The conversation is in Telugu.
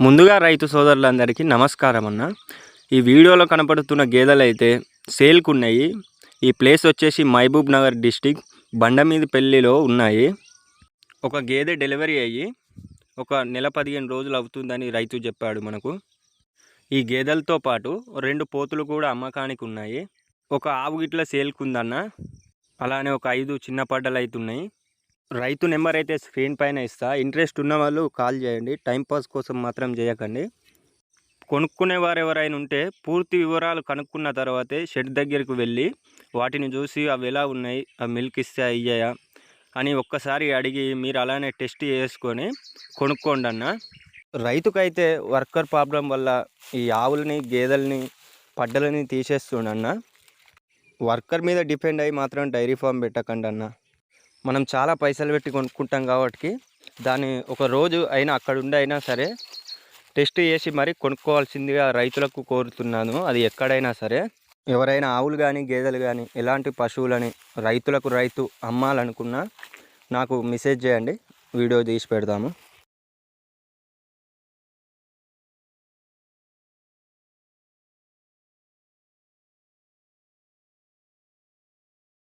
ముందుగా రైతు సోదరులందరికీ నమస్కారం అన్న. ఈ వీడియోలో కనపడుతున్న గేదెలైతే సేల్కున్నాయి. ఈ ప్లేస్ వచ్చేసి మహబూబ్ నగర్ డిస్టిక్ బండమీదిపల్లిలో ఉన్నాయి. ఒక గేదె డెలివరీ అయ్యి ఒక నెల 15 రోజులు అవుతుందని రైతు చెప్పాడు మనకు. ఈ గేదెలతో పాటు 2 పోతులు కూడా అమ్మకానికి ఉన్నాయి. ఒక ఆవు గిట్ల సేల్కుందన్న. అలానే ఒక 5 చిన్న పడ్డలు అవుతున్నాయి. రైతు నెంబర్ అయితే స్క్రీన్ పైన ఇస్తా. ఇంట్రెస్ట్ ఉన్న వాళ్ళు కాల్ చేయండి. టైంపాస్ కోసం మాత్రం చేయకండి. కొనుక్కునే వారు ఎవరైనా ఉంటే పూర్తి వివరాలు కనుక్కున్న తర్వాతే షెడ్ దగ్గరికి వెళ్ళి వాటిని చూసి అవి ఎలా ఉన్నాయి, అవి మిల్క్ ఇస్తే అయ్యాయా అని ఒక్కసారి అడిగి మీరు అలానే టెస్ట్ చేసుకొని కొనుక్కోండి అన్న. రైతుకైతే వర్కర్ ప్రాబ్లం వల్ల ఈ ఆవులని గేదెలని పడ్డలని తీసేస్తుండన్న. వర్కర్ మీద డిపెండ్ అయ్యి మాత్రం డైరీ ఫామ్ పెట్టకండి అన్న. మనం చాలా పైసలు పెట్టి కొనుక్కుంటాం కాబట్టి దాన్ని ఒక రోజు అయినా అక్కడ ఉండి అయినా సరే టెస్ట్ చేసి మరి కొనుక్కోవాల్సిందిగా రైతులకు కోరుతున్నాను. అది ఎక్కడైనా సరే ఎవరైనా ఆవులు కానీ గేదెలు కానీ ఎలాంటి పశువులని రైతు అమ్మాలనుకున్నా నాకు మెసేజ్ చేయండి, వీడియో తీసి పెడదాము.